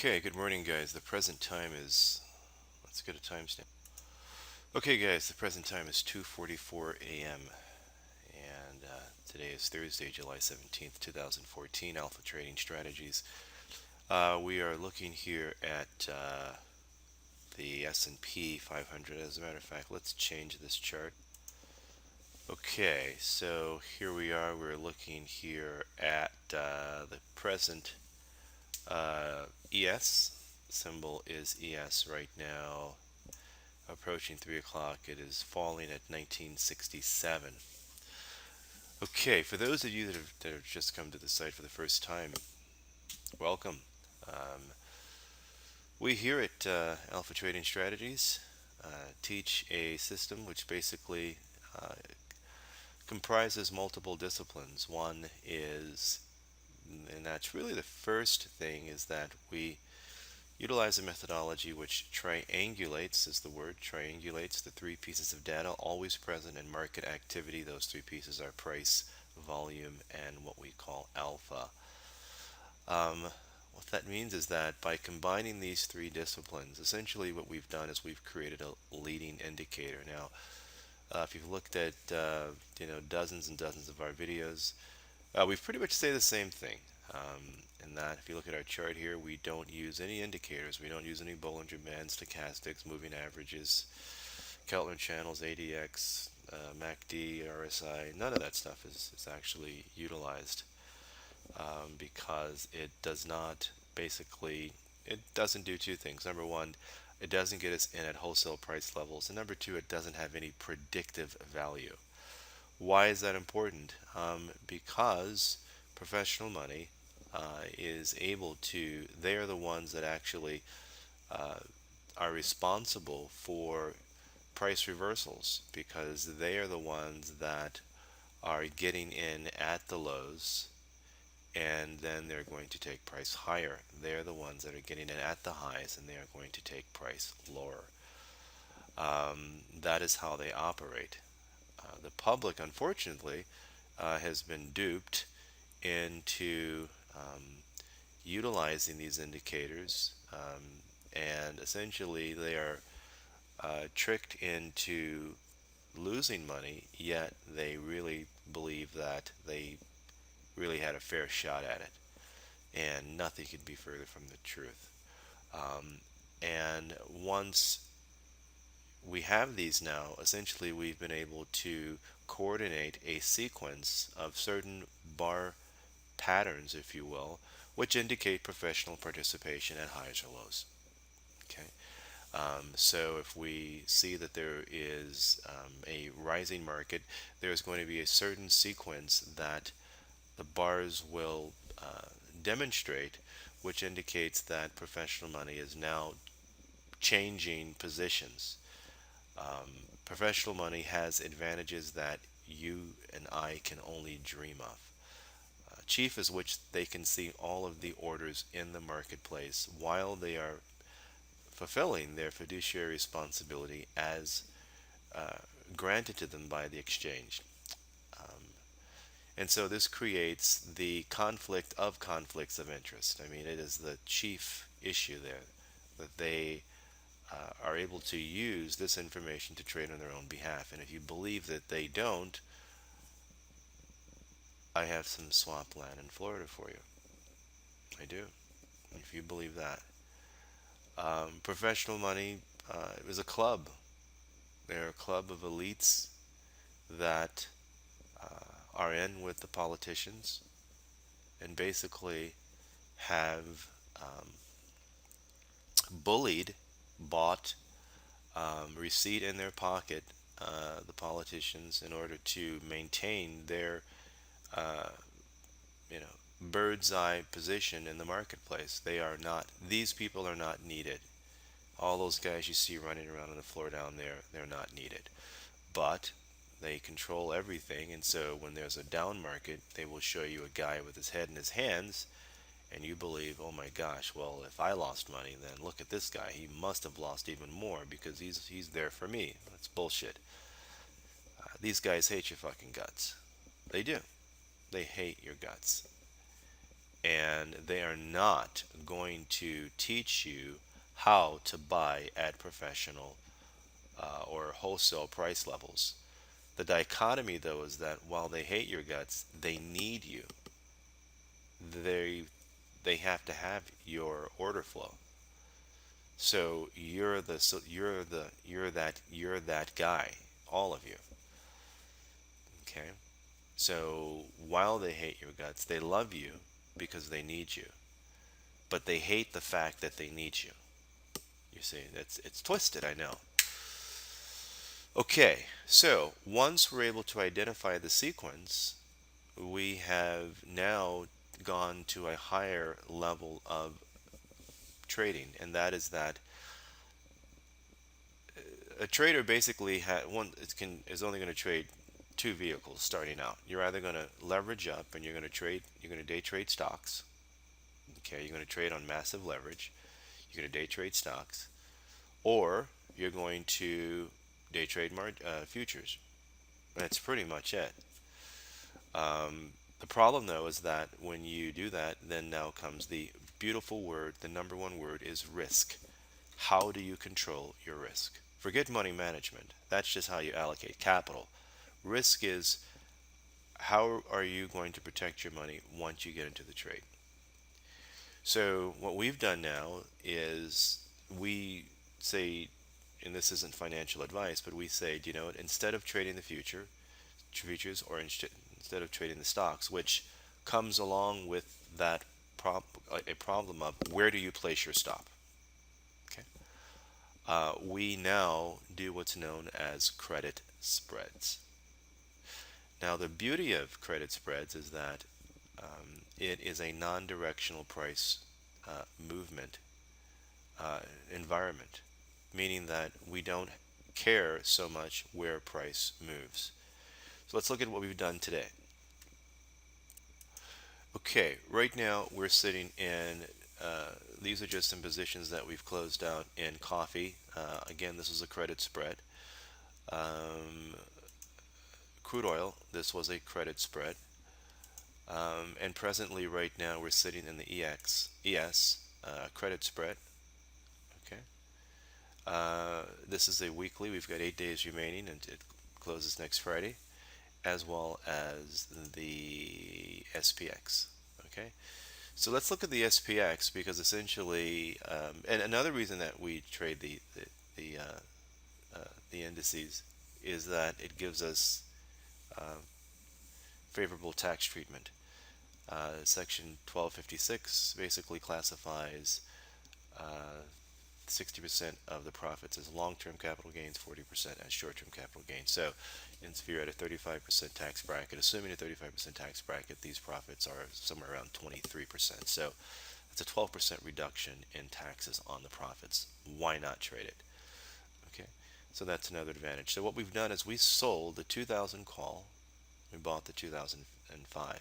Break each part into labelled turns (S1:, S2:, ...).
S1: Okay, good morning, guys. The present time is, let's get a timestamp. Okay, guys, the present time is 2:44 a.m. and today is Thursday, July 17th, 2014. Alpha Trading Strategies. We are looking here at the S&P 500. As a matter of fact, let's change this chart. Okay, so here we are. We're looking here at the present ES. Symbol is ES right now. Approaching 3 o'clock, it is falling at 1967. Okay, for those of you that have just come to the site for the first time, welcome. Um, we here at Alpha Trading Strategies teach a system which basically uh, comprises multiple disciplines. One is, and that's really the first thing, is that we utilize a methodology which triangulates, is the word, triangulates the three pieces of data always present in market activity. Those three pieces are price, volume, and what we call alpha. Um, what that means is that by combining these three disciplines, essentially what we've done is we've created a leading indicator. Now, if you've looked at dozens and dozens of our videos, we pretty much say the same thing. In that, if you look at our chart here, we don't use any indicators. We don't use any Bollinger Bands, stochastics, moving averages, Keltner channels, ADX, MACD, RSI. None of that stuff is actually utilized because it does not basically, it doesn't do two things. Number one, it doesn't get us in at wholesale price levels. And number two, it doesn't have any predictive value. Why is that important? Because professional money is able to, they are the ones that actually uh, are responsible for price reversals because they are the ones that are getting in at the lows and then they're going to take price higher. They're the ones that are getting in at the highs and they are going to take price lower. That is how they operate. The public, unfortunately, has been duped into utilizing these indicators, and essentially they are tricked into losing money, yet they really believe that they really had a fair shot at it. And nothing could be further from the truth. And once we have these now, essentially we've been able to coordinate a sequence of certain bar patterns, if you will, which indicate professional participation at highs or lows. Okay, so if we see that there is a rising market, there's going to be a certain sequence that the bars will demonstrate, which indicates that professional money is now changing positions. Professional money has advantages that you and I can only dream of. Chief is which they can see all of the orders in the marketplace while they are fulfilling their fiduciary responsibility as uh, granted to them by the exchange. And so this creates the conflict of conflicts of interest. I mean, it is the chief issue there that they are able to use this information to trade on their own behalf. And if you believe that they don't, I have some swamp land in Florida for you. I do. If you believe that. Professional money is a club. They're a club of elites that are in with the politicians and basically have bullied, bought, receipt in their pocket the politicians in order to maintain their uh, bird's eye position in the marketplace. They are not, these people are not needed. All those guys you see running around on the floor down there, they're not needed. But they control everything, and so when there's a down market, they will show you a guy with his head in his hands, and you believe, oh my gosh, well, if I lost money, then look at this guy. He must have lost even more because he's there for me. That's bullshit. These guys hate your fucking guts. They do. They hate your guts. and they are not going to teach you how to buy at professional or wholesale price levels. The dichotomy, though, is that while they hate your guts, they need you. They they have to have your order flow. So you're that guy, all of you. Okay. So while they hate your guts, they love you because they need you, but they hate the fact that they need you. You see, it's twisted, I know. Okay, so once we're able to identify the sequence, we have now gone to a higher level of trading, and that is that a trader basically is only going to trade two vehicles starting out. You're either going to leverage up and you're going to day trade stocks. Okay, you're going to trade on massive leverage. You're going to day trade stocks, or you're going to day trade futures. That's pretty much it. The problem, though, is that when you do that, then now comes the beautiful word. The number one word is risk. How do you control your risk? Forget money management. That's just how you allocate capital. Risk is how are you going to protect your money once you get into the trade? So, what we've done now is we say, and this isn't financial advice, but we say, you know, instead of trading the futures, or instead of trading the stocks, which comes along with that a problem of where do you place your stop? Okay. We now do what's known as credit spreads. Now, the beauty of credit spreads is that it is a non-directional price movement uh, environment, meaning that we don't care so much where price moves. So let's look at what we've done today. Okay, right now we're sitting in, these are just some positions that we've closed out in coffee. Again, this is a credit spread. Um, Crude oil, this was a credit spread. And presently, right now, we're sitting in the ES credit spread. Okay. This is a weekly. We've got 8 days remaining, and it closes next Friday, as well as the SPX. Okay. So let's look at the SPX because essentially, and another reason that we trade the indices is that it gives us favorable tax treatment. Section 1256 basically classifies 60% of the profits as long-term capital gains, 40% as short-term capital gains. So, if you're at a 35% tax bracket, assuming a 35% tax bracket, these profits are somewhere around 23%. So, it's a 12% reduction in taxes on the profits. Why not trade it? Okay, so that's another advantage. So, what we've done is we sold the 2000 call, we bought the 2005,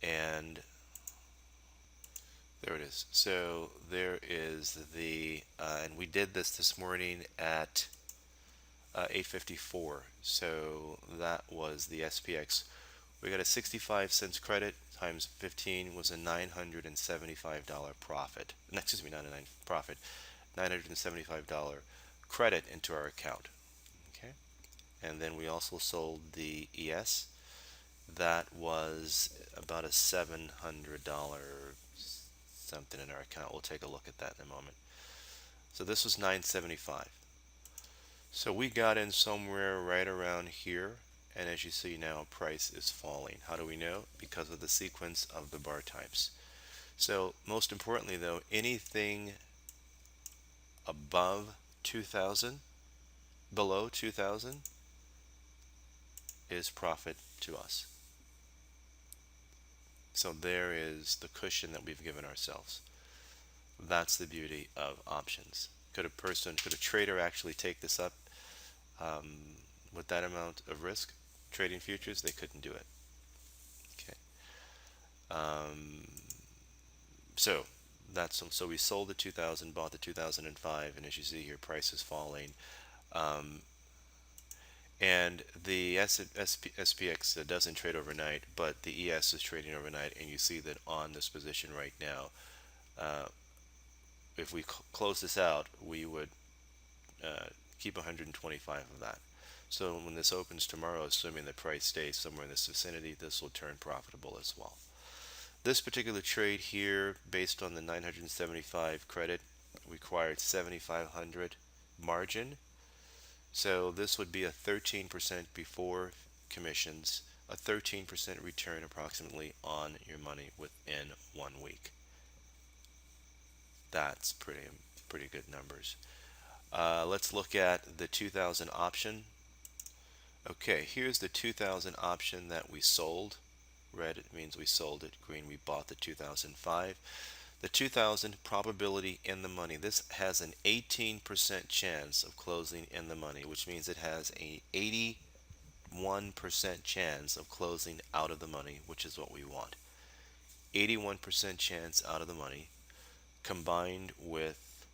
S1: and there it is. So there is and we did this morning at 8:54. So that was the SPX. We got a 65 cents credit times 15 was a $975 profit. No, excuse me, not a profit, $975 credit into our account. Okay, and then we also sold the ES. That was about a $700 something in our account. We'll take a look at that in a moment. So this was 975. So we got in somewhere right around here, and as you see now, price is falling. How do we know? Because of the sequence of the bar types. So most importantly though, anything above 2000, below 2000 is profit to us. So there is the cushion that we've given ourselves. That's the beauty of options. Could a trader actually take this up with that amount of risk? Trading futures, they couldn't do it. Okay. Um, so so we sold the 2000, bought the 2005, and as you see here, price is falling. Um, And the SPX doesn't trade overnight, but the ES is trading overnight, and you see that on this position right now. If we close this out, we would uh, keep 125 of that. So when this opens tomorrow, assuming the price stays somewhere in this vicinity, this will turn profitable as well. This particular trade here, based on the 975 credit, required 7,500 margin. So this would be a 13% before commissions, a 13% return approximately on your money within 1 week. That's pretty good numbers. Let's look at the 2000 option. Okay, here's the 2000 option that we sold. Red it means we sold it. Green we bought the 2005. The 2000 probability in the money. This has an 18% chance of closing in the money, which means it has a 81% chance of closing out of the money, which is what we want. 81% chance out of the money combined with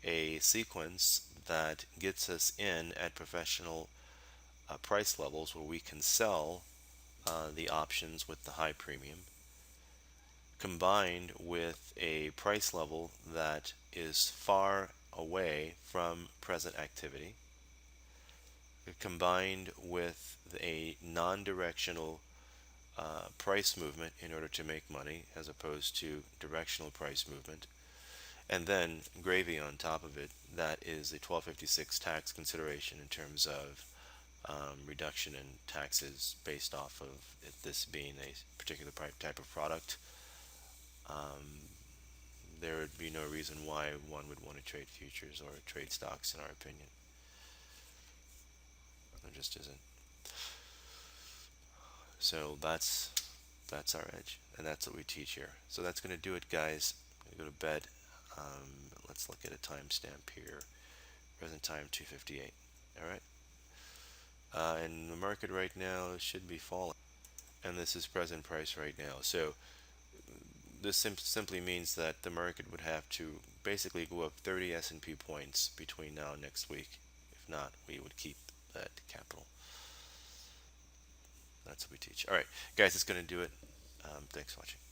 S1: a sequence that gets us in at professional price levels where we can sell the options with the high premium, combined with a price level that is far away from present activity, combined with a non-directional price movement in order to make money as opposed to directional price movement, and then gravy on top of it. That is a 1256 tax consideration in terms of reduction in taxes based off of this being a particular type of product. There would be no reason why one would want to trade futures or trade stocks, in our opinion. There just isn't. So that's our edge, and that's what we teach here. So that's going to do it, guys. I'm going to go to bed. Let's look at a timestamp here. Present time 2:58. All right. And the market right now should be falling, and this is present price right now. So this simply means that the market would have to basically go up 30 S&P points between now and next week. If not, we would keep that capital. That's what we teach. All right, guys, it's going to do it. Thanks for watching.